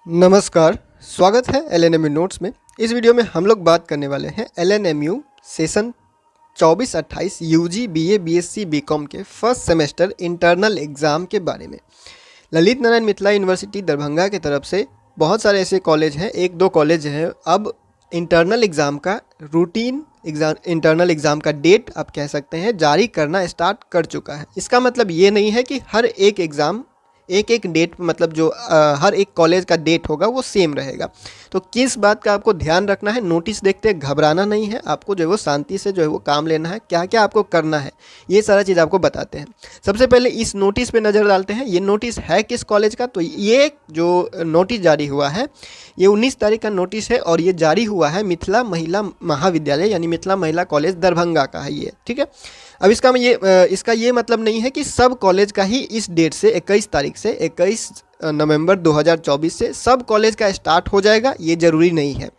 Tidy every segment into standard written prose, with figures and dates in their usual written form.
नमस्कार, स्वागत है एलएनएमयू नोट्स में। इस वीडियो में हम लोग बात करने वाले हैं LNMU session 24-28 UG BA BSc BCom के फर्स्ट सेमेस्टर इंटरनल एग्ज़ाम के बारे में। ललित नारायण मिथिला यूनिवर्सिटी दरभंगा की तरफ से बहुत सारे ऐसे कॉलेज हैं, एक दो कॉलेज हैं, अब इंटरनल एग्ज़ाम का रूटीन इंटरनल एग्ज़ाम का डेट आप कह सकते हैं जारी करना स्टार्ट कर चुका है। इसका मतलब ये नहीं है कि हर एक एग्ज़ाम एक एक डेट मतलब जो हर एक कॉलेज का डेट होगा वो सेम रहेगा। तो किस बात का आपको ध्यान रखना है, नोटिस देखते घबराना नहीं है, आपको जो है वो शांति से जो है वो काम लेना है। क्या क्या आपको करना है ये सारा चीज़ आपको बताते हैं। सबसे पहले इस नोटिस पे नज़र डालते हैं। ये नोटिस है किस कॉलेज का, तो ये जो नोटिस जारी हुआ है ये 19 तारीख का नोटिस है और ये जारी हुआ है मिथिला महिला महाविद्यालय यानी मिथिला महिला कॉलेज दरभंगा का है ये, ठीक है। अब इसका ये मतलब नहीं है कि सब कॉलेज का ही इस डेट से 21 तारीख से 21 नवंबर 2024 से सब कॉलेज का स्टार्ट हो जाएगा, ये ज़रूरी नहीं है।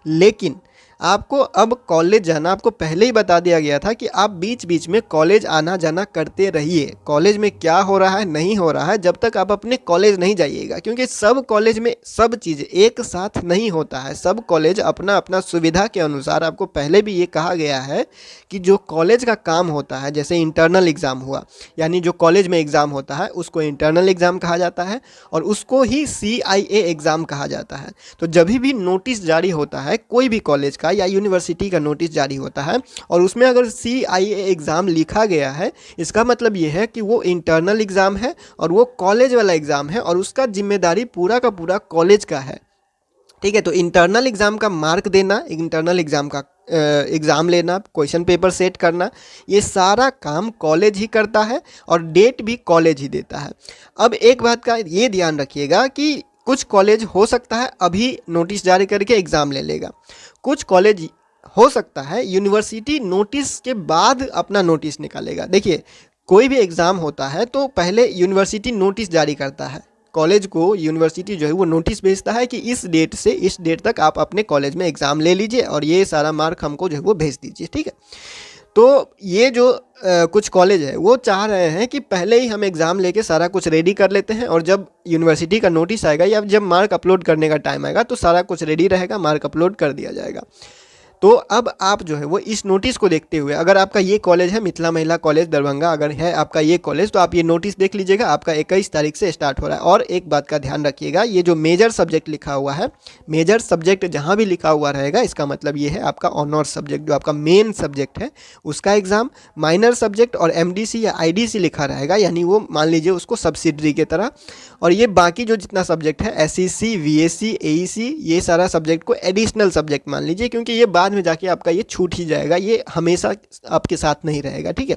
लेकिन आपको अब कॉलेज जाना, आपको पहले ही बता दिया गया था कि आप बीच बीच में कॉलेज आना जाना करते रहिए। कॉलेज में क्या हो रहा है नहीं हो रहा है जब तक आप अपने कॉलेज नहीं जाइएगा, क्योंकि सब कॉलेज में सब चीज़ एक साथ नहीं होता है। सब कॉलेज अपना अपना सुविधा के अनुसार, आपको पहले भी ये कहा गया है कि जो कॉलेज का काम होता है, जैसे इंटरनल एग्ज़ाम हुआ, यानी जो कॉलेज में एग्ज़ाम होता है उसको इंटरनल एग्ज़ाम कहा जाता है और उसको ही CIA एग्ज़ाम कहा जाता है। तो जब भी नोटिस जारी होता है कोई भी कॉलेज का या यूनिवर्सिटी का नोटिस जारी होता है और उसमें अगर CIA एग्ज़ाम लिखा गया है, इसका मतलब ये है कि वो इंटरनल एग्ज़ाम है और वो कॉलेज वाला एग्ज़ाम है और उसका जिम्मेदारी पूरा का पूरा कॉलेज का है, ठीक है। तो इंटरनल एग्ज़ाम का मार्क देना, इंटरनल एग्ज़ाम का एग्ज़ाम लेना, क्वेश्चन पेपर सेट करना, ये सारा काम कॉलेज ही करता है और डेट भी कॉलेज ही देता है। अब एक बात का ये ध्यान रखिएगा कि कुछ कॉलेज हो सकता है अभी नोटिस जारी करके एग्ज़ाम ले लेगा, कुछ कॉलेज हो सकता है यूनिवर्सिटी नोटिस के बाद अपना नोटिस निकालेगा। देखिए, कोई भी एग्ज़ाम होता है तो पहले यूनिवर्सिटी नोटिस जारी करता है, कॉलेज को यूनिवर्सिटी जो है वो नोटिस भेजता है कि इस डेट से इस डेट तक आप अपने कॉलेज में एग्ज़ाम ले लीजिए और ये सारा मार्क हमको जो है वो भेज दीजिए, ठीक है। तो ये जो कुछ कॉलेज है वो चाह रहे हैं कि पहले ही हम एग्ज़ाम लेके सारा कुछ रेडी कर लेते हैं और जब यूनिवर्सिटी का नोटिस आएगा या जब मार्क अपलोड करने का टाइम आएगा तो सारा कुछ रेडी रहेगा, मार्क अपलोड कर दिया जाएगा। तो अब आप जो है वो इस नोटिस को देखते हुए, अगर आपका ये कॉलेज है मिथिला महिला कॉलेज दरभंगा, अगर है आपका ये कॉलेज, तो आप ये नोटिस देख लीजिएगा, आपका 21 तारीख से स्टार्ट हो रहा है। और एक बात का ध्यान रखिएगा, ये जो मेजर सब्जेक्ट लिखा हुआ है, मेजर सब्जेक्ट जहाँ भी लिखा हुआ रहेगा इसका मतलब ये है आपका ऑनर्स सब्जेक्ट जो आपका मेन सब्जेक्ट है उसका एग्ज़ाम। माइनर सब्जेक्ट और MDC या IDC लिखा रहेगा, यानी वो मान लीजिए उसको सब्सिडरी की तरह। और ये बाकी जो जितना सब्जेक्ट है SEC VAC AEC, ये सारा सब्जेक्ट को एडिशनल सब्जेक्ट मान लीजिए, क्योंकि ये बाद में जाके आपका ये छूट ही जाएगा, ये हमेशा आपके साथ नहीं रहेगा, ठीक है।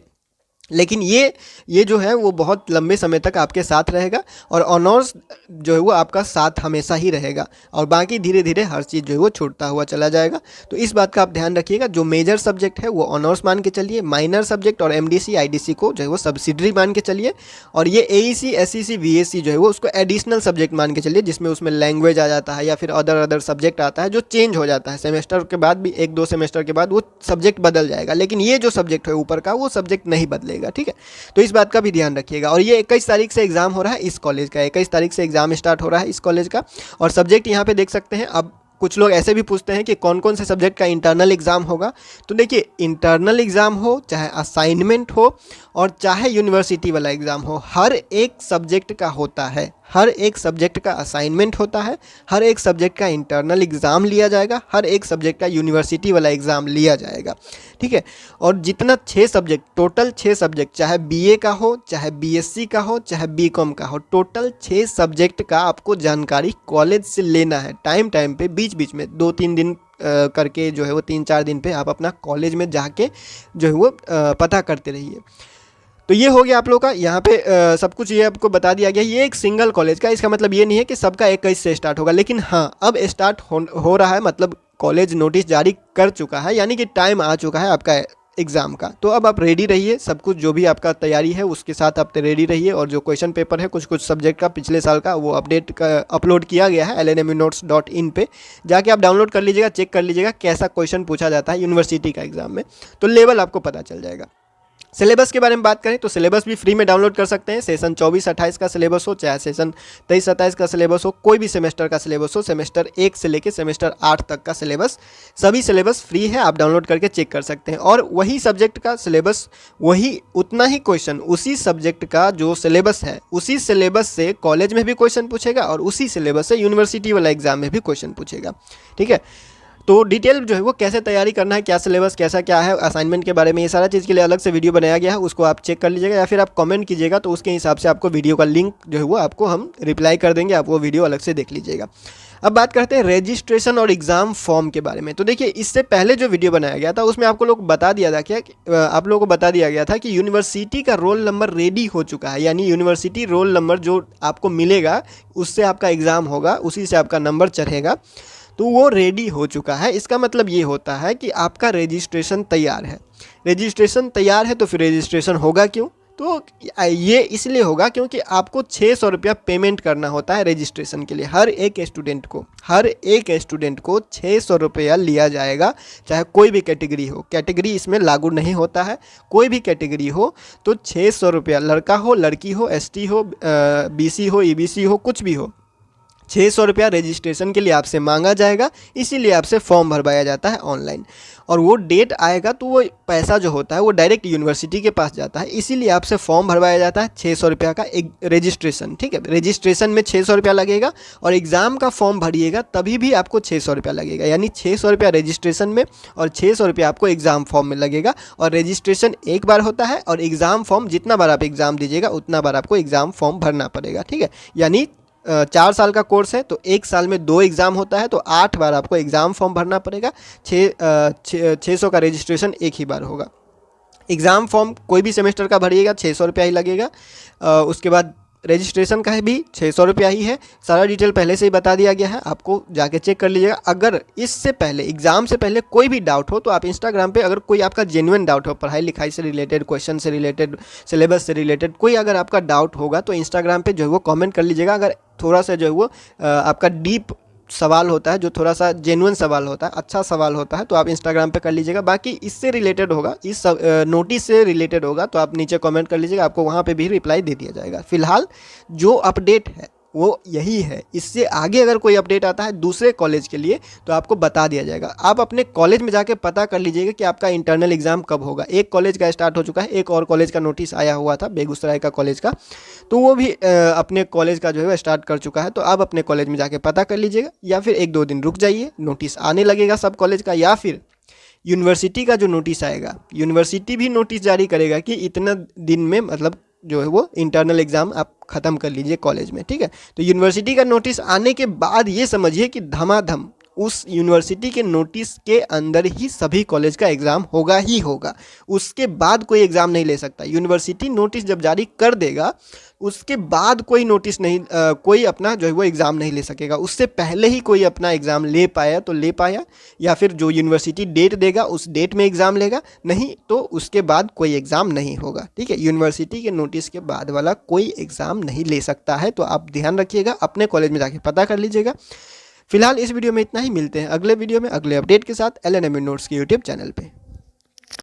लेकिन ये जो है वो बहुत लंबे समय तक आपके साथ रहेगा और ऑनर्स जो है वो आपका साथ हमेशा ही रहेगा और बाकी धीरे धीरे हर चीज़ जो है वो छूटता हुआ चला जाएगा। तो इस बात का आप ध्यान रखिएगा, जो मेजर सब्जेक्ट है वो ऑनर्स मान के चलिए, माइनर सब्जेक्ट और MDC IDC को जो है वो सब्सिडरी मान के चलिए, और ये AEC SEC VAC जो है वो उसको एडिशनल सब्जेक्ट मान के चलिए, जिसमें उसमें लैंग्वेज आ जाता है या फिर अदर सब्जेक्ट आता है जो चेंज हो जाता है सेमेस्टर के बाद भी, 1-2 सेमेस्टर के बाद वो सब्जेक्ट बदल जाएगा। लेकिन ये जो सब्जेक्ट है ऊपर का वो सब्जेक्ट नहीं बदलेगा, ठीक है। तो इस बात का भी ध्यान रखिएगा। और ये 21 तारीख से एग्जाम हो रहा है इस कॉलेज का, 21 तारीख से एग्जाम स्टार्ट हो रहा है इस कॉलेज का। और सब्जेक्ट यहाँ पे देख सकते हैं। अब कुछ लोग ऐसे भी पूछते हैं कि कौन कौन से सब्जेक्ट का इंटरनल एग्ज़ाम होगा। तो देखिए, इंटरनल एग्ज़ाम हो चाहे असाइनमेंट हो और चाहे यूनिवर्सिटी वाला एग्ज़ाम हो, हर एक सब्जेक्ट का होता है, हर एक सब्जेक्ट का असाइनमेंट होता है, हर एक सब्जेक्ट का इंटरनल एग्ज़ाम लिया जाएगा, हर एक सब्जेक्ट का यूनिवर्सिटी वाला एग्ज़ाम लिया जाएगा, ठीक है। और जितना 6 सब्जेक्ट, टोटल 6 सब्जेक्ट, चाहे BA का हो, चाहे BSc का हो, चाहे BCom का हो, टोटल 6 सब्जेक्ट का आपको जानकारी कॉलेज से लेना है। टाइम टाइम पे बीच बीच में 2-3 दिन करके जो है वो 3-4 दिन पे आप अपना कॉलेज में जाके जो है वो पता करते रहिए। तो ये हो गया आप लोग का, यहाँ पे सब कुछ ये आपको बता दिया गया। ये एक सिंगल कॉलेज का, इसका मतलब ये नहीं है कि सबका 21 से स्टार्ट होगा, लेकिन हाँ अब स्टार्ट हो रहा है, मतलब कॉलेज नोटिस जारी कर चुका है, यानी कि टाइम आ चुका है आपका एग्ज़ाम का। तो अब आप रेडी रहिए, सब कुछ जो भी आपका तैयारी है उसके साथ आप रेडी रहिए। और जो क्वेश्चन पेपर है कुछ सब्जेक्ट का पिछले साल का, वो अपलोड किया गया है lnmunotes.in पे, जाके आप डाउनलोड कर लीजिएगा, चेक कर लीजिएगा कैसा क्वेश्चन पूछा जाता है यूनिवर्सिटी का एग्ज़ाम में, तो लेवल आपको पता चल जाएगा। सिलेबस के बारे में बात करें तो सिलेबस भी फ्री में डाउनलोड कर सकते हैं। सेशन 24-28 का सिलेबस हो, चाहे सेशन 23-27 का सिलेबस हो, कोई भी सेमेस्टर का सिलेबस हो, सेमेस्टर 1 से लेकर सेमेस्टर 8 तक का सिलेबस, सभी सिलेबस फ्री है, आप डाउनलोड करके चेक कर सकते हैं। और वही सब्जेक्ट का सिलेबस, वही उतना ही क्वेश्चन, उसी सब्जेक्ट का जो सिलेबस है उसी सिलेबस से कॉलेज में भी क्वेश्चन पूछेगा और उसी सिलेबस से यूनिवर्सिटी वाला एग्जाम में भी क्वेश्चन पूछेगा। ठीक है, तो डिटेल जो है वो कैसे तैयारी करना है, क्या सिलेबस कैसा क्या है, असाइनमेंट के बारे में, ये सारा चीज़ के लिए अलग से वीडियो बनाया गया है, उसको आप चेक कर लीजिएगा या फिर आप कमेंट कीजिएगा तो उसके हिसाब से आपको वीडियो का लिंक जो है वो आपको हम रिप्लाई कर देंगे, आप वो वीडियो अलग से देख लीजिएगा। अब बात करते हैं रजिस्ट्रेशन और एग्ज़ाम फॉर्म के बारे में। तो देखिए, इससे पहले जो वीडियो बनाया गया था उसमें आपको लोग बता दिया था क्या, आप लोगों को बता दिया गया था कि यूनिवर्सिटी का रोल नंबर रेडी हो चुका है, यानी यूनिवर्सिटी रोल नंबर जो आपको मिलेगा उससे आपका एग्ज़ाम होगा, उसी से आपका नंबर चढ़ेगा, तो वो रेडी हो चुका है। इसका मतलब ये होता है कि आपका रजिस्ट्रेशन तैयार है। रजिस्ट्रेशन तैयार है तो फिर रजिस्ट्रेशन होगा क्यों? तो ये इसलिए होगा क्योंकि आपको 600 रुपया पेमेंट करना होता है रजिस्ट्रेशन के लिए। हर एक स्टूडेंट को 600 रुपया लिया जाएगा, चाहे कोई भी कैटेगरी हो, कैटेगरी इसमें लागू नहीं होता है, कोई भी कैटेगरी हो तो 600 रुपया, लड़का हो लड़की हो, ST हो, BC हो, EBC हो, कुछ भी हो, 600 रुपया रजिस्ट्रेशन के लिए आपसे मांगा जाएगा। इसीलिए आपसे फॉर्म भरवाया जाता है ऑनलाइन, और वो डेट आएगा तो वो पैसा जो होता है वो डायरेक्ट यूनिवर्सिटी के पास जाता है, इसीलिए आपसे फॉर्म भरवाया जाता है 600 रुपया का एक रजिस्ट्रेशन। ठीक है, रजिस्ट्रेशन में 600 रुपया लगेगा और एग्ज़ाम का फॉर्म भरिएगा तभी भी आपको 600 रुपया लगेगा, यानी 600 रुपया रजिस्ट्रेशन में और 600 रुपया आपको एग्ज़ाम फॉर्म में लगेगा। और रजिस्ट्रेशन एक बार होता है और एग्ज़ाम फॉर्म जितना बार आप एग्ज़ाम दीजिएगा उतना बार आपको एग्ज़ाम फॉर्म भरना पड़ेगा। ठीक है, यानी 4 साल का कोर्स है तो 1 साल में 2 एग्ज़ाम होता है, तो 8 बार आपको एग्ज़ाम फॉर्म भरना पड़ेगा। 600 का रजिस्ट्रेशन एक ही बार होगा। एग्ज़ाम फॉर्म कोई भी सेमेस्टर का भरिएगा 600 रुपया ही लगेगा। उसके बाद रजिस्ट्रेशन का भी 600 रुपया ही है। सारा डिटेल पहले से ही बता दिया गया है, आपको जाके चेक कर लीजिएगा। अगर इससे पहले, एग्ज़ाम से पहले कोई भी डाउट हो तो आप इंस्टाग्राम पे, अगर कोई आपका जेन्युइन डाउट हो, पढ़ाई लिखाई से रिलेटेड, क्वेश्चन से रिलेटेड, सिलेबस से रिलेटेड कोई अगर आपका डाउट होगा तो इंस्टाग्राम पे जो है वो कमेंट कर लीजिएगा। अगर थोड़ा सा जो है वो आपका डीप सवाल होता है, जो थोड़ा सा जेन्युइन सवाल होता है, अच्छा सवाल होता है, तो आप इंस्टाग्राम पे कर लीजिएगा। बाकी इससे रिलेटेड होगा, इस नोटिस से रिलेटेड होगा तो आप नीचे कमेंट कर लीजिएगा, आपको वहाँ पे भी रिप्लाई दे दिया जाएगा। फिलहाल जो अपडेट है वो यही है। इससे आगे अगर कोई अपडेट आता है दूसरे कॉलेज के लिए तो आपको बता दिया जाएगा। आप अपने कॉलेज में जाके पता कर लीजिएगा कि आपका इंटरनल एग्ज़ाम कब होगा। एक कॉलेज का स्टार्ट हो चुका है, एक और कॉलेज का नोटिस आया हुआ था, बेगूसराय का कॉलेज का, तो वो भी अपने कॉलेज का जो है स्टार्ट कर चुका है। तो आप अपने कॉलेज में जाके पता कर लीजिएगा, या फिर 1-2 दिन रुक जाइए, नोटिस आने लगेगा सब कॉलेज का, या फिर यूनिवर्सिटी का जो नोटिस आएगा, यूनिवर्सिटी भी नोटिस जारी करेगा कि इतना दिन में, मतलब जो है वो इंटरनल एग्ज़ाम आप ख़त्म कर लीजिए कॉलेज में। ठीक है, तो यूनिवर्सिटी का नोटिस आने के बाद ये समझिए कि धमाधम उस यूनिवर्सिटी के नोटिस के अंदर ही सभी कॉलेज का एग्ज़ाम होगा ही होगा। उसके बाद कोई एग्ज़ाम नहीं ले सकता। यूनिवर्सिटी नोटिस जब जारी कर देगा उसके बाद कोई नोटिस नहीं, कोई अपना जो है वो एग्ज़ाम नहीं ले सकेगा। उससे पहले ही कोई अपना एग्ज़ाम ले पाया तो ले पाया, या फिर जो यूनिवर्सिटी डेट देगा उस डेट में एग्ज़ाम लेगा, नहीं तो उसके बाद कोई एग्ज़ाम नहीं होगा। ठीक है, यूनिवर्सिटी के नोटिस के बाद वाला कोई एग्ज़ाम नहीं ले सकता है, तो आप ध्यान रखिएगा, अपने कॉलेज में जाके पता कर लीजिएगा। फिलहाल इस वीडियो में इतना ही, मिलते हैं अगले वीडियो में अगले अपडेट के साथ LNMU नोट्स के यूट्यूब चैनल पे।